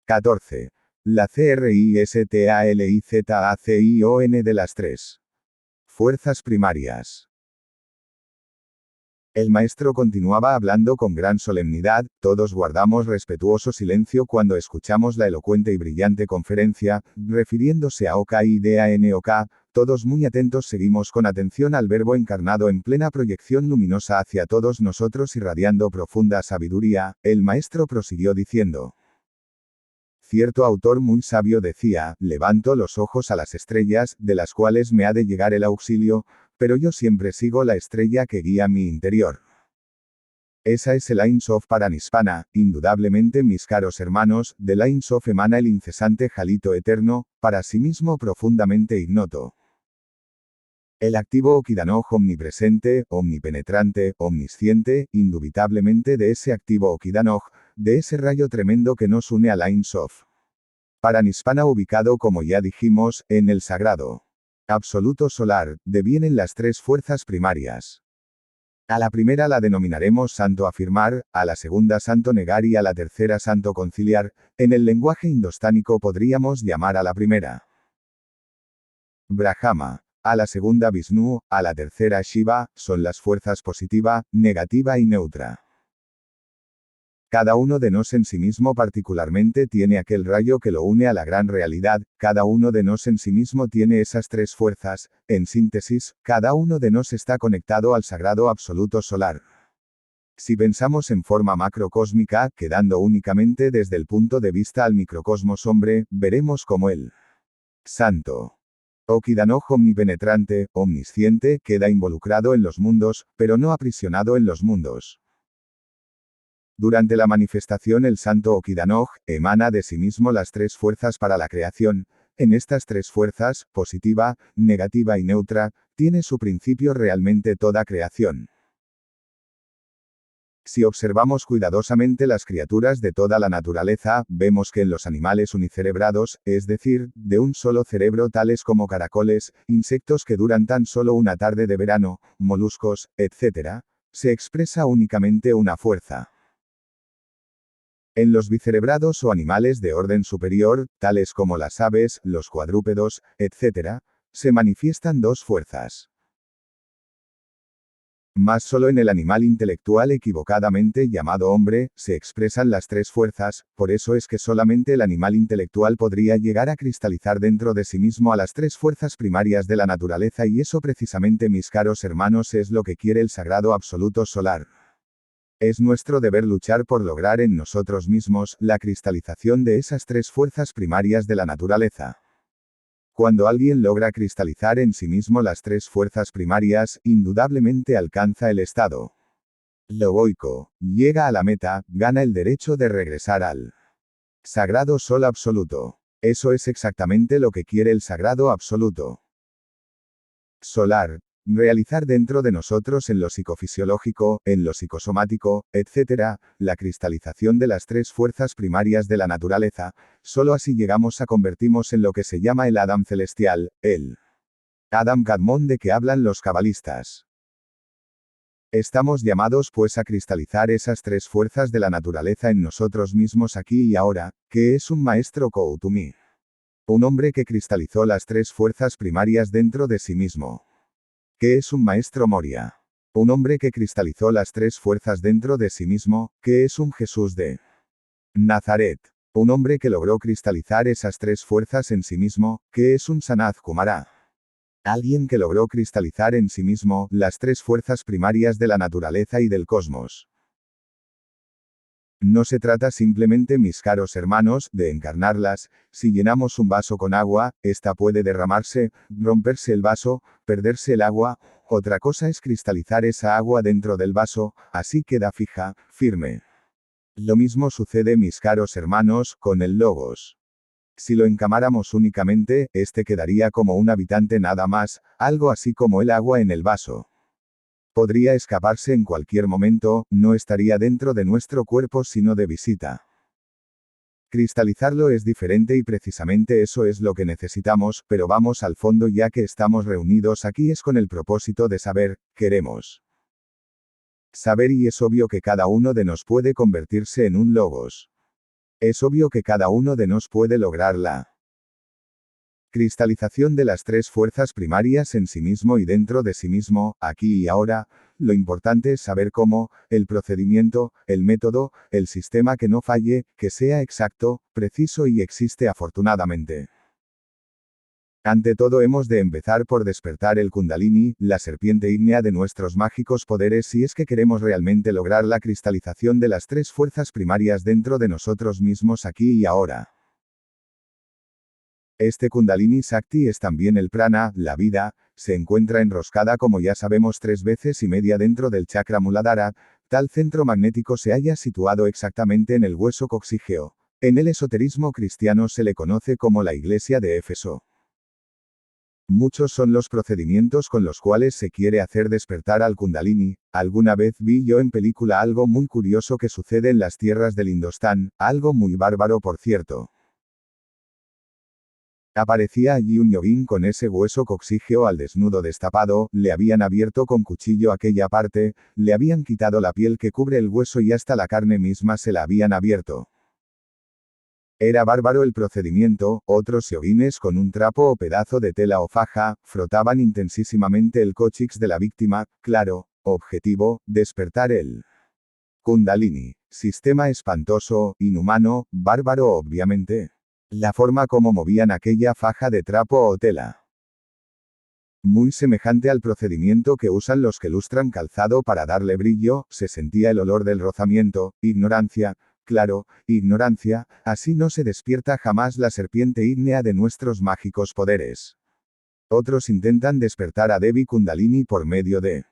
14. La CRISTALIZACION de las tres fuerzas primarias. El maestro continuaba hablando con gran solemnidad, todos guardamos respetuoso silencio cuando escuchamos la elocuente y brillante conferencia, refiriéndose a OK y DANOK, todos muy atentos seguimos con atención al verbo encarnado en plena proyección luminosa hacia todos nosotros irradiando profunda sabiduría, el maestro prosiguió diciendo. Cierto autor muy sabio decía, levanto los ojos a las estrellas, de las cuales me ha de llegar el auxilio, pero yo siempre sigo la estrella que guía mi interior. Esa es el Ein Sof Paranispana, indudablemente mis caros hermanos, del Ein Sof emana el incesante jalito eterno, para sí mismo profundamente ignoto. El activo Okidanoj omnipresente, omnipenetrante, omnisciente, indubitablemente de ese activo Okidanoj, de ese rayo tremendo que nos une al Ein Sof Paranispana ubicado como ya dijimos, en el sagrado absoluto solar, devienen las tres fuerzas primarias. A la primera la denominaremos santo afirmar, a la segunda santo negar y a la tercera santo conciliar, en el lenguaje indostánico podríamos llamar a la primera Brahma, a la segunda Vishnu, a la tercera Shiva, son las fuerzas positiva, negativa y neutra. Cada uno de nos en sí mismo particularmente tiene aquel rayo que lo une a la gran realidad, cada uno de nos en sí mismo tiene esas tres fuerzas, en síntesis, cada uno de nos está conectado al sagrado absoluto solar. Si pensamos en forma macrocósmica, quedando únicamente desde el punto de vista al microcosmos hombre, veremos como el santo Okidanoj omnipenetrante, omnisciente, queda involucrado en los mundos, pero no aprisionado en los mundos. Durante la manifestación el santo Okidanoj, emana de sí mismo las tres fuerzas para la creación, en estas tres fuerzas, positiva, negativa y neutra, tiene su principio realmente toda creación. Si observamos cuidadosamente las criaturas de toda la naturaleza, vemos que en los animales unicerebrados, es decir, de un solo cerebro tales como caracoles, insectos que duran tan solo una tarde de verano, moluscos, etc., se expresa únicamente una fuerza. En los bicerebrados o animales de orden superior, tales como las aves, los cuadrúpedos, etc., se manifiestan dos fuerzas. Mas solo en el animal intelectual equivocadamente llamado hombre, se expresan las tres fuerzas, por eso es que solamente el animal intelectual podría llegar a cristalizar dentro de sí mismo a las tres fuerzas primarias de la naturaleza y eso precisamente mis caros hermanos es lo que quiere el sagrado absoluto solar. Es nuestro deber luchar por lograr en nosotros mismos la cristalización de esas tres fuerzas primarias de la naturaleza. Cuando alguien logra cristalizar en sí mismo las tres fuerzas primarias, indudablemente alcanza el estado logoico, llega a la meta, gana el derecho de regresar al sagrado sol absoluto. Eso es exactamente lo que quiere el sagrado absoluto solar. Realizar dentro de nosotros en lo psicofisiológico, en lo psicosomático, etc., la cristalización de las tres fuerzas primarias de la naturaleza, solo así llegamos a convertirnos en lo que se llama el Adam celestial, el Adam Kadmon de que hablan los cabalistas. Estamos llamados pues a cristalizar esas tres fuerzas de la naturaleza en nosotros mismos aquí y ahora, que es un maestro Koutumi. Un hombre que cristalizó las tres fuerzas primarias dentro de sí mismo. ¿Qué es un maestro Moria? Un hombre que cristalizó las tres fuerzas dentro de sí mismo, ¿qué es un Jesús de Nazaret? Un hombre que logró cristalizar esas tres fuerzas en sí mismo, ¿qué es un Sanat Kumara? Alguien que logró cristalizar en sí mismo las tres fuerzas primarias de la naturaleza y del cosmos. No se trata simplemente, mis caros hermanos, de encarnarlas. Si llenamos un vaso con agua, esta puede derramarse, romperse el vaso, perderse el agua, otra cosa es cristalizar esa agua dentro del vaso, así queda fija, firme. Lo mismo sucede, mis caros hermanos, con el logos. Si lo encamáramos únicamente, este quedaría como un habitante nada más, algo así como el agua en el vaso. Podría escaparse en cualquier momento, no estaría dentro de nuestro cuerpo sino de visita. Cristalizarlo es diferente y precisamente eso es lo que necesitamos, pero vamos al fondo ya que estamos reunidos aquí es con el propósito de saber, queremos saber y es obvio que cada uno de nos puede convertirse en un logos. Es obvio que cada uno de nos puede lograr la cristalización de las tres fuerzas primarias en sí mismo y dentro de sí mismo, aquí y ahora. Lo importante es saber cómo, el procedimiento, el método, el sistema que no falle, que sea exacto, preciso y existe afortunadamente. Ante todo hemos de empezar por despertar el Kundalini, la serpiente ígnea de nuestros mágicos poderes si es que queremos realmente lograr la cristalización de las tres fuerzas primarias dentro de nosotros mismos aquí y ahora. Este Kundalini Shakti es también el prana, la vida, se encuentra enroscada como ya sabemos 3,5 veces dentro del chakra Muladhara, tal centro magnético se halla situado exactamente en el hueso coxígeo. En el esoterismo cristiano se le conoce como la iglesia de Éfeso. Muchos son los procedimientos con los cuales se quiere hacer despertar al Kundalini. Alguna vez vi yo en película algo muy curioso que sucede en las tierras del Indostán, algo muy bárbaro por cierto. Aparecía allí un yogín con ese hueso coxígeo al desnudo destapado, le habían abierto con cuchillo aquella parte, le habían quitado la piel que cubre el hueso y hasta la carne misma se la habían abierto. Era bárbaro el procedimiento, otros yogines con un trapo o pedazo de tela o faja, frotaban intensísimamente el cóccix de la víctima, claro, objetivo, despertar el Kundalini. Sistema espantoso, inhumano, bárbaro obviamente. La forma como movían aquella faja de trapo o tela. Muy semejante al procedimiento que usan los que lustran calzado para darle brillo, se sentía el olor del rozamiento, ignorancia, claro, ignorancia, así no se despierta jamás la serpiente ígnea de nuestros mágicos poderes. Otros intentan despertar a Devi Kundalini por medio de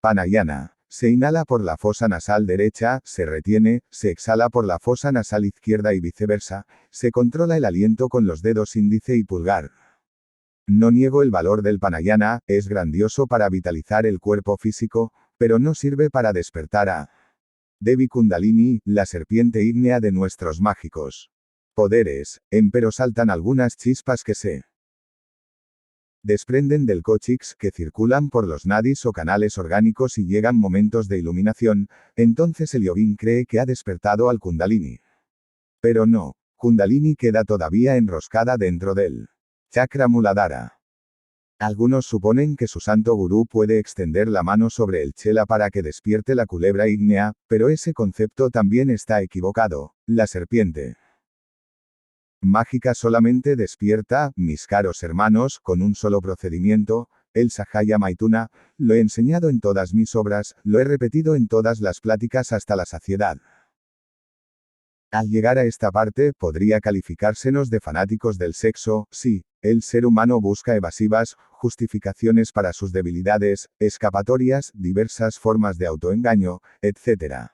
Pranayana. Se inhala por la fosa nasal derecha, se retiene, se exhala por la fosa nasal izquierda y viceversa, se controla el aliento con los dedos índice y pulgar. No niego el valor del pranayana, es grandioso para vitalizar el cuerpo físico, pero no sirve para despertar a Devi Kundalini, la serpiente ígnea de nuestros mágicos poderes, empero saltan algunas chispas que se desprenden del cóccix, que circulan por los nadis o canales orgánicos y llegan momentos de iluminación, entonces el yogín cree que ha despertado al Kundalini. Pero no, Kundalini queda todavía enroscada dentro del chakra Muladhara. Algunos suponen que su santo gurú puede extender la mano sobre el chela para que despierte la culebra ígnea, pero ese concepto también está equivocado. La serpiente mágica solamente despierta, mis caros hermanos, con un solo procedimiento, el Sahaya Maituna, lo he enseñado en todas mis obras, lo he repetido en todas las pláticas hasta la saciedad. Al llegar a esta parte, podría calificársenos de fanáticos del sexo, sí, el ser humano busca evasivas, justificaciones para sus debilidades, escapatorias, diversas formas de autoengaño, etc.